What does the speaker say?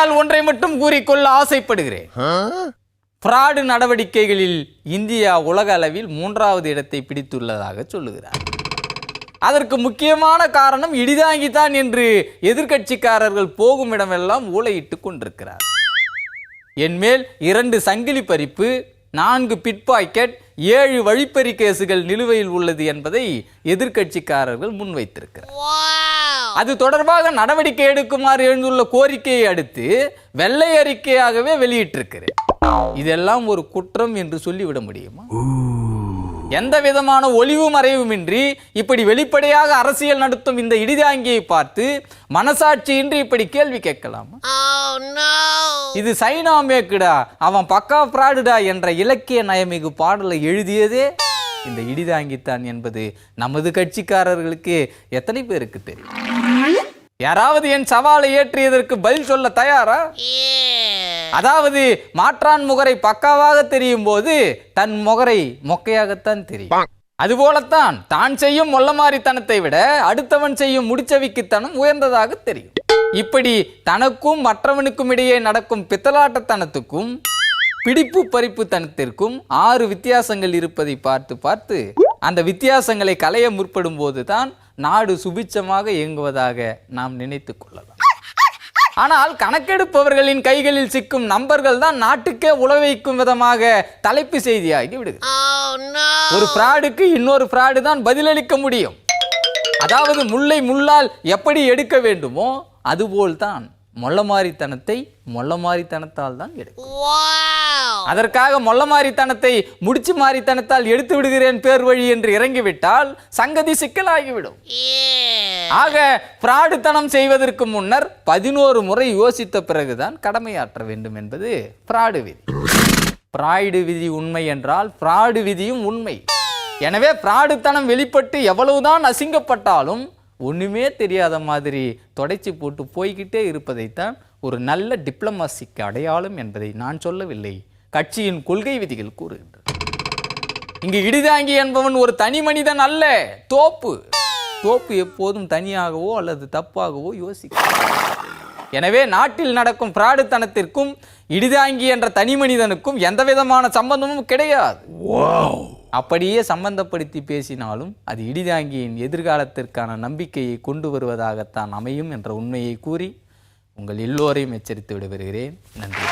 ஆனால் ஒன்றை மட்டும் கூறிக்கொள்ள ஆசைப்படுகிறேன். பிராடு நடவடிக்கைகளில் இந்தியா உலக அளவில் 3வது இடத்தை பிடித்துள்ளதாக சொல்லுகிறார். அதற்கு முக்கியமான காரணம் இடிதாங்கித்தான் என்று எதிர்கட்சிக்காரர்கள் போகும் இடமெல்லாம் ஊளையிட்டுக் கொண்டிருக்கிறார். என் மேல் 2 சங்கிலி பறிப்பு, 4 பிட்பாக்கெட், 7 வழிப்பறி கேசுகள் நிலுவையில் உள்ளது என்பதை எதிர்கட்சிக்காரர்கள் முன்வைத்திருக்கிறார். அது தொடர்பாக நடவடிக்கை எடுக்குமாறு எழுந்துள்ள கோரிக்கையை அடுத்து வெள்ளை அறிக்கையாகவே வெளியிட்டிருக்கிறேன். இதெல்லாம் ஒரு குற்றம் என்று சொல்லிவிட முடியுமா? எந்த விதமான ஒளிவு மறைவுமின்றி இப்படி வெளிப்படையாக அரசியல் நடத்தும் இந்த இடிதாங்கியை பார்த்து மனசாட்சியின்றி இப்படி கேள்வி கேட்கலாமா? இது சைனா மேக்குடா, அவன் பக்கா பிராடுடா என்ற இலக்கிய நயமிகு பாடலை எழுதியதே இந்த இடிதாங்கித்தான் என்பது நமது கட்சிக்காரர்களுக்கு எத்தனை பேருக்கு தெரியும்? யாராவது என் சவாலை ஏற்றியதற்கு பதில் சொல்ல தயாரா? அதாவது மாற்றான் முகரை பக்காவாக தெரியும் போது தன் முகரை மொக்கையாகத்தான் தெரியும். அதுபோலத்தான் தான் செய்யும் மொள்ளமாரித்தனத்தை விட அடுத்தவன் செய்யும் முடிச்சவிக்குத்தனம் உயர்ந்ததாக தெரியும். இப்படி தனக்கும் மற்றவனுக்கும் இடையே நடக்கும் பித்தலாட்டத்தனத்துக்கும் பிடிப்பு பறிப்பு தனத்திற்கும் 6 வித்தியாசங்கள் இருப்பதை பார்த்து பார்த்து அந்த வித்தியாசங்களை களைய முற்படும் போதுதான் நாடு சுபிட்சமாக இயங்குவதாக நாம் நினைத்து கொள்ளலாம். ஆனால் கணக்கெடுப்பவர்களின் கைகளில் சிக்கும் நம்பர்கள் தான் நாட்டுக்கே உளவைக்கும் விதமாக தலைப்பு செய்தியாகி விடுகிறது. ஒரு பிராடுக்கு இன்னொரு பிராடு தான் பதிலளிக்க முடியும். அதாவது முல்லை முள்ளால் எப்படி எடுக்க வேண்டுமோ அதுபோல்தான் மொள்ளமாரித்தனத்தை மொள்ளமாரித்தனத்தால் தான் எடுக்கும். அதற்காக மொள்ளமாரித்தனத்தை முடிச்சு மாரித்தனத்தால் எடுத்து விடுகிறேன் பேர் வழி என்று இறங்கிவிட்டால் சங்கதி சிக்கலாகிவிடும். ஆக பிராடுத்தனம் செய்வதற்கு முன்னர் 11 முறை யோசித்த பிறகுதான் கடமையாற்ற வேண்டும் என்பது பிராடு விதி. பிராய்டு விதி உண்மை என்றால் பிராடு விதியும் உண்மை. எனவே பிராடுத்தனம் வெளிப்பட்டு எவ்வளவுதான் அசிங்கப்பட்டாலும் ஒண்ணுமே தெரியாத மாதிரி தொடைச்சி போட்டு போய்கிட்டே இருப்பதைத்தான் ஒரு நல்ல டிப்ளமசிக்கு அடையாளம் என்பதை நான் சொல்லவில்லை, கட்சியின் கொள்கை விதிகள் கூறுகின்றன. இங்கு இடிதாங்கி என்பவன் ஒரு தனி மனிதன் அல்ல, தோப்பு. தோப்பு எப்போதும் தனியாகவோ அல்லது தப்பாகவோ யோசிக்கும். எனவே நாட்டில் நடக்கும் பிராடுத்தனத்திற்கும் இடிதாங்கி என்ற தனி மனிதனுக்கும் எந்த விதமான சம்பந்தமும் கிடையாது. அப்படியே சம்பந்தப்படுத்தி பேசினாலும் அது இடிதாங்கியின் எதிர்காலத்திற்கான நம்பிக்கையை கொண்டு வருவதாகத்தான் அமையும் என்ற உண்மையை கூறி உங்கள் எல்லோரையும் எச்சரித்து விடைபெறுகிறேன். நன்றி.